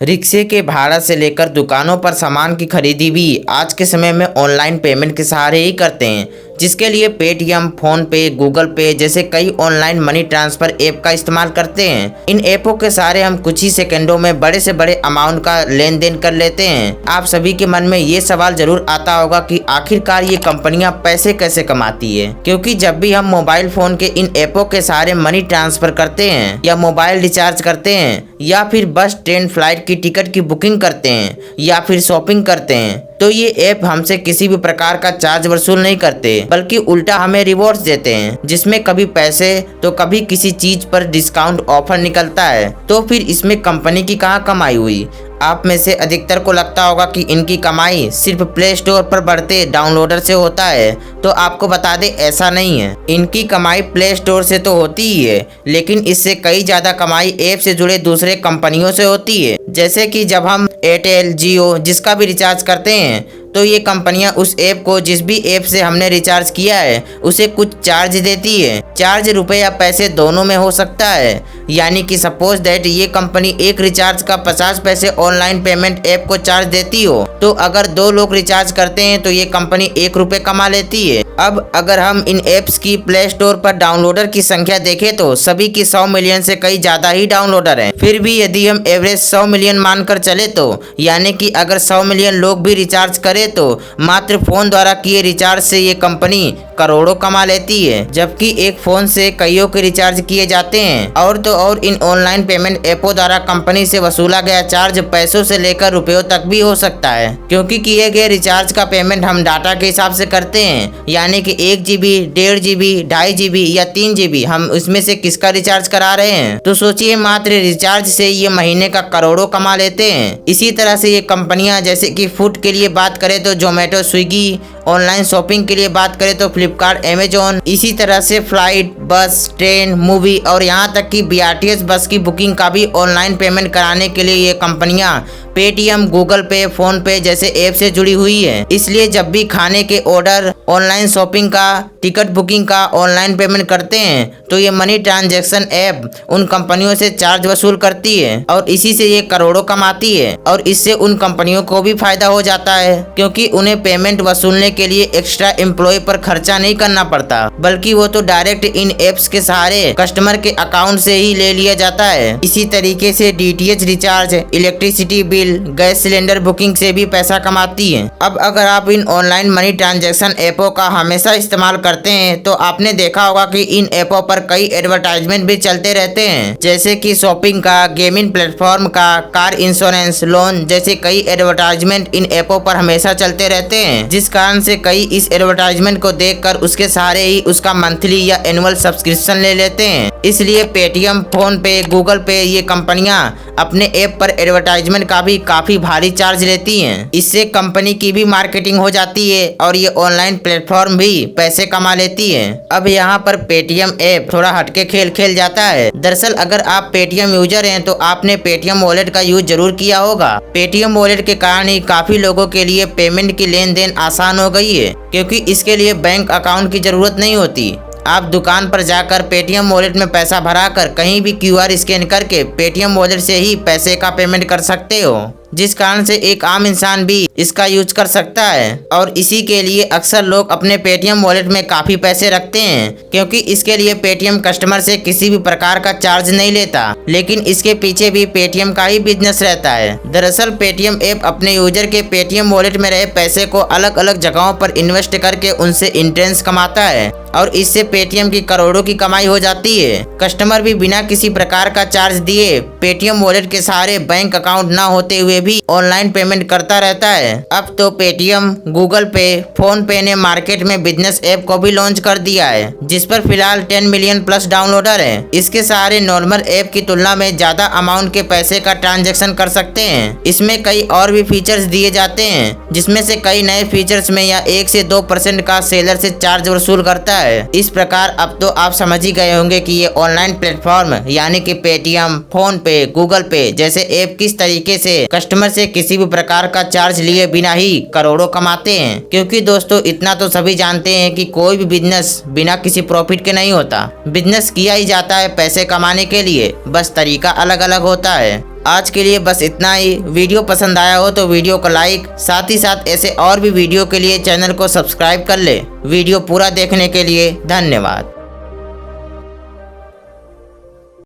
रिक्शे के भाड़ा से लेकर दुकानों पर सामान की खरीदी भी आज के समय में ऑनलाइन पेमेंट के सहारे ही करते हैं, जिसके लिए पेटीएम, फोन पे, गूगल पे जैसे कई ऑनलाइन मनी ट्रांसफर ऐप का इस्तेमाल करते हैं। इन ऐपों के सहारे हम कुछ ही सेकंडों में बड़े से बड़े अमाउंट का लेन देन कर लेते हैं। आप सभी के मन में ये सवाल जरूर आता होगा कि आखिरकार ये कंपनियां पैसे कैसे कमाती है, क्योंकि जब भी हम मोबाइल फोन के इन ऐपों के सहारे मनी ट्रांसफर करते हैं या मोबाइल रिचार्ज करते हैं या फिर बस, ट्रेन, फ्लाइट की टिकट की बुकिंग करते हैं या फिर शॉपिंग करते हैं, तो ये ऐप हमसे किसी भी प्रकार का चार्ज वसूल नहीं करते, बल्कि उल्टा हमें रिवॉर्ड्स देते हैं, जिसमें कभी पैसे तो कभी किसी चीज पर डिस्काउंट ऑफर निकलता है। तो फिर इसमें कंपनी की कहाँ कमाई हुई? आप में से अधिकतर को लगता होगा कि इनकी कमाई सिर्फ प्ले स्टोर पर बढ़ते डाउनलोडर से होता है, तो आपको बता दें ऐसा नहीं है। इनकी कमाई प्ले स्टोर से तो होती ही है, लेकिन इससे कई ज्यादा कमाई ऐप से जुड़े दूसरे कंपनियों से होती है। जैसे कि जब हम एयरटेल, जियो जिसका भी रिचार्ज करते हैं, तो ये कंपनियां उस ऐप को जिस भी ऐप से हमने रिचार्ज किया है उसे कुछ चार्ज देती है। चार्ज रुपए या पैसे दोनों में हो सकता है, यानी कि सपोज दैट ये कंपनी एक रिचार्ज का 50 पैसे ऑनलाइन पेमेंट ऐप को चार्ज देती हो, तो अगर 2 लोग रिचार्ज करते हैं तो ये कंपनी 1 रुपये कमा लेती है। अब अगर हम इन ऐप्स की प्ले स्टोर पर डाउनलोडर की संख्या देखें तो सभी की 100 मिलियन से कई ज्यादा ही डाउनलोडर हैं। फिर भी यदि हम एवरेज 100 मिलियन मानकर चले तो यानी कि अगर 100 मिलियन लोग भी रिचार्ज करें तो मात्र फोन द्वारा किए रिचार्ज से ये कंपनी करोड़ों कमा लेती है, जबकि एक फोन से कईयों के रिचार्ज किए जाते हैं। और तो और इन ऑनलाइन पेमेंट ऐपों द्वारा कंपनी से वसूला गया चार्ज पैसों से लेकर रुपयों तक भी हो सकता है, क्योंकि किए गए रिचार्ज का पेमेंट हम डाटा के हिसाब से करते हैं, यानी कि 1 GB, 1.5 GB, 2.5 GB या 3 GB हम इसमें से किसका रिचार्ज करा रहे हैं। तो सोचिए, मात्र रिचार्ज से ये महीने का करोड़ों कमा लेते हैं। इसी तरह से ये कंपनियां, जैसे कि फूड के लिए बात करें तो जोमेटो, स्विगी, ऑनलाइन शॉपिंग के लिए बात करें तो फ्लिपकार्ट, अमेजोन, इसी तरह से फ्लाइट, बस, ट्रेन, मूवी और यहाँ तक कि BRTS बस की बुकिंग का भी ऑनलाइन पेमेंट कराने के लिए ये कंपनियां पेटीएम, गूगल पे, फोन पे जैसे ऐप से जुड़ी हुई है। इसलिए जब भी खाने के ऑर्डर, ऑनलाइन शॉपिंग का, टिकट बुकिंग का ऑनलाइन पेमेंट करते हैं तो ये मनी ट्रांजैक्शन ऐप उन कंपनियों से चार्ज वसूल करती है और इसी से ये करोड़ों कमाती है। और इससे उन कंपनियों को भी फायदा हो जाता है, क्योंकि उन्हें पेमेंट वसूलने के लिए एक्स्ट्रा एम्प्लॉय पर खर्चा नहीं करना पड़ता, बल्कि वो तो डायरेक्ट इन एप्स के सहारे कस्टमर के अकाउंट से ही ले लिया जाता है। इसी तरीके से DTH recharge, electricity bill, gas cylinder booking से भी पैसा कमाती है। अब अगर आप इन ऑनलाइन मनी ट्रांजैक्शन ऐपों का हमेशा इस्तेमाल करते हैं तो आपने देखा होगा कि इन ऐपों पर कई एडवर्टाइजमेंट भी चलते रहते हैं, जैसे कि शॉपिंग का, गेमिंग प्लेटफॉर्म का, कार इंश्योरेंस, लोन जैसे कई एडवर्टाइजमेंट इन ऐपों पर हमेशा चलते रहते हैं, जिस कारण से कई इस एडवर्टाइजमेंट को देखकर उसके सहारे ही उसका मंथली या एनुअल सब्सक्रिप्शन ले लेते हैं। इसलिए पेटीएम, फोन पे, गूगल पे ये कंपनियां अपने ऐप पर एडवर्टाइजमेंट का भी काफी भारी चार्ज लेती हैं। इससे कंपनी की भी मार्केटिंग हो जाती है और ये ऑनलाइन प्लेटफॉर्म भी पैसे कमा लेती है। अब यहाँ पर पेटीएम ऐप थोड़ा हटके खेल खेल जाता है। दरअसल अगर आप पेटीएम यूजर हैं तो आपने पेटीएम वॉलेट का यूज जरूर किया होगा। पेटीएम वॉलेट के कारण ही काफी लोगों के लिए पेमेंट की लेन देन आसान हो गई है, क्योंकि इसके लिए बैंक अकाउंट की जरूरत नहीं होती। आप दुकान पर जाकर पेटीएम वॉलेट में पैसा भराकर कहीं भी QR स्कैन करके पेटीएम वॉलेट से ही पैसे का पेमेंट कर सकते हो, जिस कारण से एक आम इंसान भी इसका यूज कर सकता है। और इसी के लिए अक्सर लोग अपने पेटीएम वॉलेट में काफी पैसे रखते हैं, क्योंकि इसके लिए पेटीएम कस्टमर से किसी भी प्रकार का चार्ज नहीं लेता, लेकिन इसके पीछे भी पेटीएम का ही बिजनेस रहता है। दरअसल पेटीएम ऐप अपने यूजर के पेटीएम वॉलेट में रहे पैसे को अलग अलग जगहों पर इन्वेस्ट करके उनसे इंटरेस्ट कमाता है और इससे पेटीएम की करोड़ों की कमाई हो जाती है। कस्टमर भी बिना किसी प्रकार का चार्ज दिए पेटीएम वॉलेट के सहारे बैंक अकाउंट न होते हुए भी ऑनलाइन पेमेंट करता रहता है। अब तो पेटीएम, गूगल पे, फोन पे ने मार्केट में बिजनेस ऐप को भी लॉन्च कर दिया है, जिस पर फिलहाल 10 मिलियन प्लस डाउनलोडर है। इसके सहारे नॉर्मल ऐप की तुलना में ज्यादा अमाउंट के पैसे का ट्रांजैक्शन कर सकते हैं। इसमें कई और भी फीचर्स दिए जाते हैं, जिसमें से कई नए फीचर्स में या 1 से 2% का सेलर से चार्ज वसूल करता है। इस प्रकार अब तो आप समझ ही गए होंगे कि ये ऑनलाइन प्लेटफॉर्म यानी कि पेटीएम, फोन पे, गूगल पे जैसे ऐप किस तरीके से कस्टमर से किसी भी प्रकार का चार्ज लिए बिना ही करोड़ों कमाते हैं। क्योंकि दोस्तों इतना तो सभी जानते हैं कि कोई भी बिजनेस बिना किसी प्रॉफिट के नहीं होता। बिजनेस किया ही जाता है पैसे कमाने के लिए, बस तरीका अलग अलग होता है। आज के लिए बस इतना ही। वीडियो पसंद आया हो तो वीडियो को लाइक, साथ ही साथ ऐसे और भी वीडियो के लिए चैनल को सब्सक्राइब कर ले। वीडियो पूरा देखने के लिए धन्यवाद।